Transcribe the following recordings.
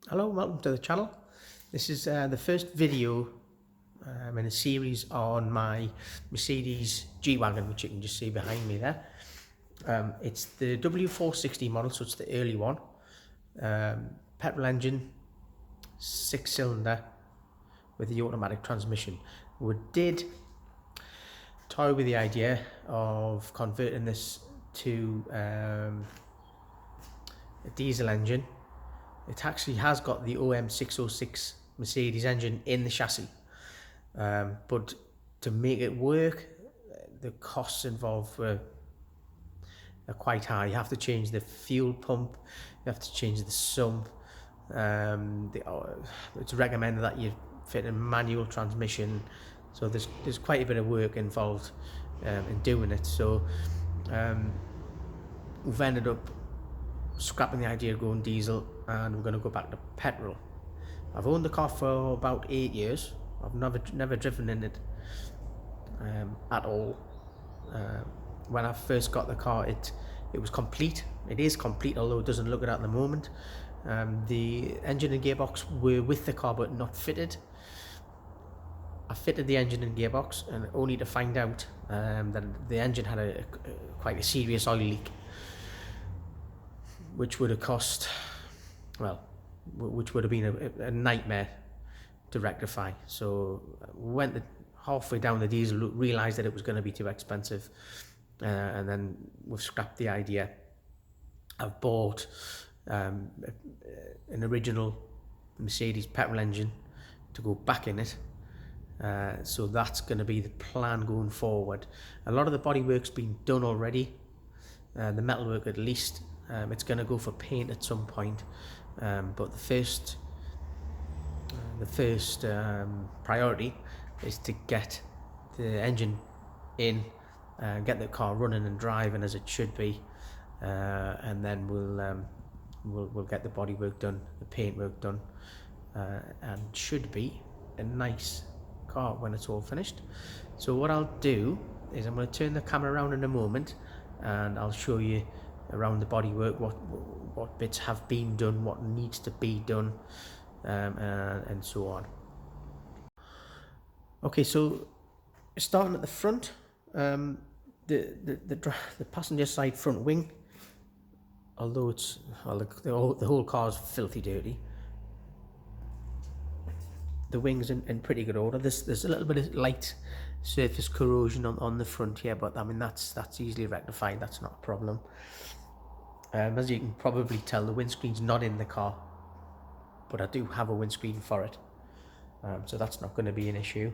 Hello, welcome to the channel. This is the first video in a series on my Mercedes G Wagon, which you can just see behind me there. It's the W460 model, so it's the early one. Petrol engine, 6-cylinder with the automatic transmission. We did toy with the idea of converting this to a diesel engine. It actually has got the OM606 Mercedes engine in the chassis, but to make it work, the costs involved are quite high. You have to change the fuel pump, you have to change the sump. It's recommended that you fit a manual transmission, so there's quite a bit of work involved in doing it. So we've ended up scrapping the idea of going diesel, and we're going to go back to petrol. I've owned the car for about 8 years. I've never driven in it at all. When I first got the car, it was complete. It is complete, although it doesn't look it at the moment. The engine and gearbox were with the car but not fitted. I fitted the engine and gearbox, and only to find out that the engine had quite a serious oil leak, which would have cost, well, which would have been a nightmare to rectify. So we went halfway down the diesel, realised that it was going to be too expensive, and then we've scrapped the idea. I've bought an original Mercedes petrol engine to go back in it. So that's going to be the plan going forward. A lot of the bodywork's been done already, the metalwork at least. It's going to go for paint at some point, but the first priority is to get the engine in, get the car running and driving as it should be, and then we'll get the bodywork done, the paint work done, and should be a nice car when it's all finished. So what I'll do is I'm going to turn the camera around in a moment, and I'll show you around the bodywork what bits have been done, what needs to be done, and so on. Okay, so starting at the front, the passenger side front wing, although it's, well, the whole car's filthy dirty, the wing's in pretty good order. There's a little bit of light surface corrosion on the front here, but I mean that's easily rectified. That's not a problem. As you can probably tell, the windscreen's not in the car, but I do have a windscreen for it, so that's not going to be an issue.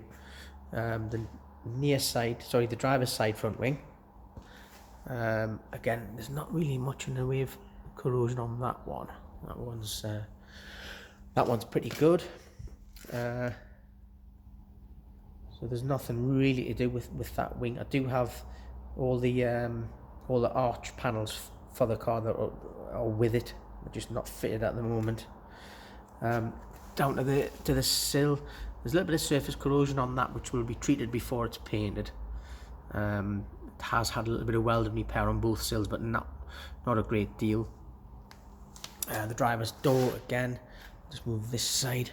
The the driver's side front wing, again, there's not really much in the way of corrosion on that one. That one's pretty good. So there's nothing really to do with that wing. I do have all the arch panels for the car that are with it, they're just not fitted at the moment. Down to the sill, there's a little bit of surface corrosion on that, which will be treated before it's painted. It has had a little bit of welding repair on both sills, but not a great deal. The driver's door, again, just move this side.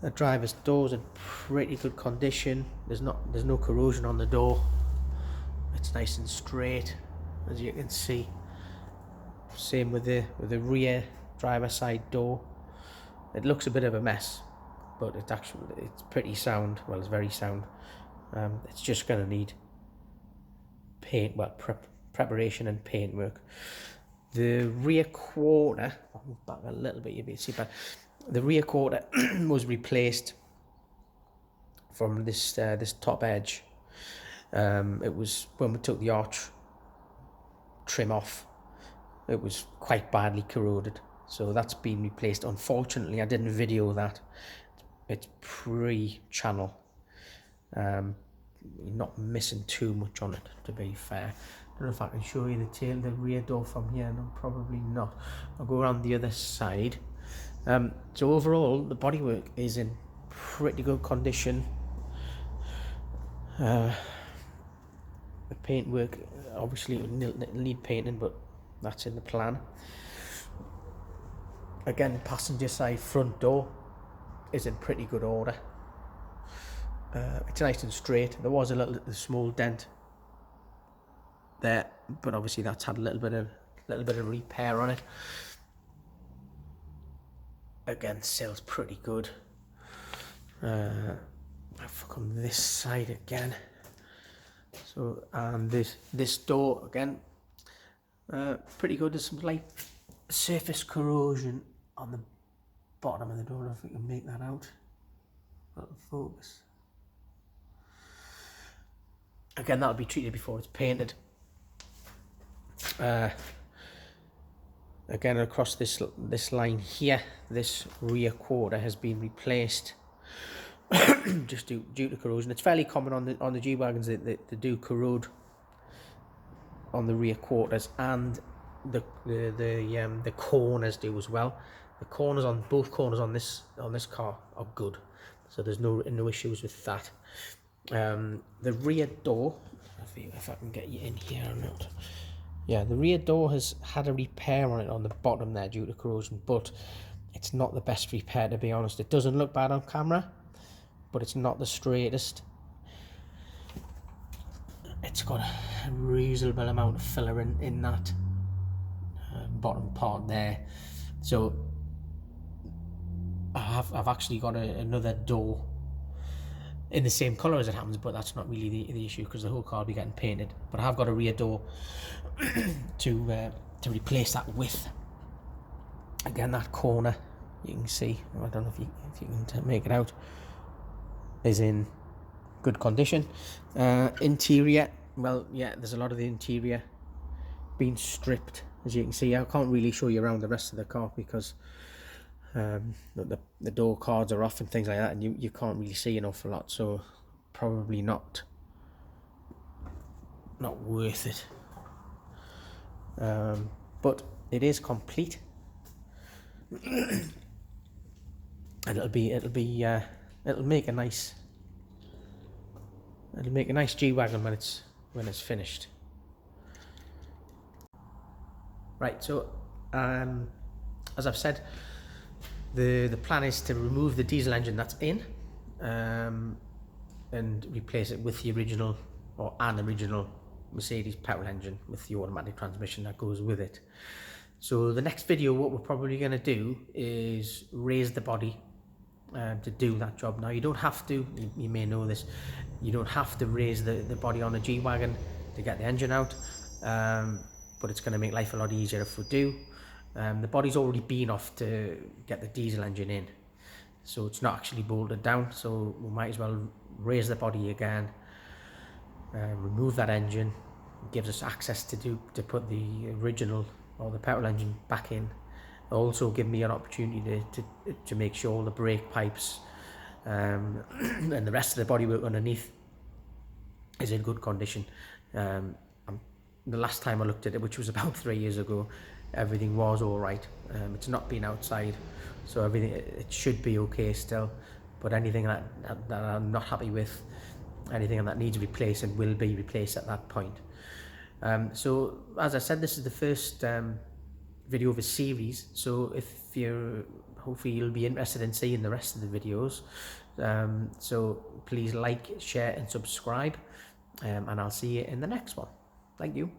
The driver's door's in pretty good condition. There's no corrosion on the door. It's nice and straight, as you can see. Same with the rear driver side door. It looks a bit of a mess, but it's pretty sound. Well, it's very sound. It's just going to need paint, well, preparation and paint work. The rear quarter, I'll move back a little bit, you'll be able to see, but the rear quarter was replaced from this top edge. It was when we took the arch trim off, it was quite badly corroded, so that's been replaced. Unfortunately, I didn't video that. It's pre-channel. You're not missing too much on it, to be fair. I don't know if I can show you the rear door from here. No, probably not. I'll go around the other side. So overall, the bodywork is in pretty good condition. The paintwork, obviously, it'll need painting, but that's in the plan. Again, passenger side front door is in pretty good order. It's nice and straight. There was a small dent there, but obviously that's had a little bit of repair on it. Again, sales pretty good. I've come this side again. So, and this door again, pretty good. There's some light surface corrosion on the bottom of the door. I don't know if we can make that out. That'll focus. Again, that'll be treated before it's painted. Again, across this line here, this rear quarter has been replaced just due to corrosion. It's fairly common on the G Wagons that they do corrode on the rear quarters, and the corners do as well. The corners on both corners on this car are good, so there's no issues with that. The rear door, if I can get you in here or not. Yeah, the rear door has had a repair on it on the bottom there due to corrosion, but it's not the best repair, to be honest. It doesn't look bad on camera, but it's not the straightest. It's got a reasonable amount of filler in that bottom part there. So I've actually got another door in the same colour as it happens, but that's not really the issue because the whole car will be getting painted. But I have got a rear door to replace that with. Again, that corner, you can see, I don't know if you can make it out, is in good condition. Interior, well, yeah, there's a lot of the interior being stripped, as you can see. I can't really show you around the rest of the car because the door cards are off and things like that, and you can't really see an awful lot, so probably not worth it. But it is complete, and it'll make a nice G Wagon when it's finished. Right, so as I've said, the plan is to remove the diesel engine that's in and replace it with the original, or an original Mercedes petrol engine with the automatic transmission that goes with it. So the next video, what we're probably going to do is raise the body to do that job. Now, you don't have to, you may know this, you don't have to raise the body on a G Wagon to get the engine out, but it's going to make life a lot easier if we do. The body's already been off to get the diesel engine in, so it's not actually bolted down, so we might as well raise the body again, remove that engine. It gives us access to put the original or the petrol engine back in. It'll also give me an opportunity to make sure all the brake pipes and the rest of the bodywork underneath is in good condition. The last time I looked at it, which was about 3 years ago, everything was all right. It's not been outside, so it should be okay still, but anything that I'm not happy with, anything that needs replacing will be replaced at that point. So as I said, this is the first video of a series, so hopefully you'll be interested in seeing the rest of the videos. So please like, share and subscribe, and I'll see you in the next one. Thank you.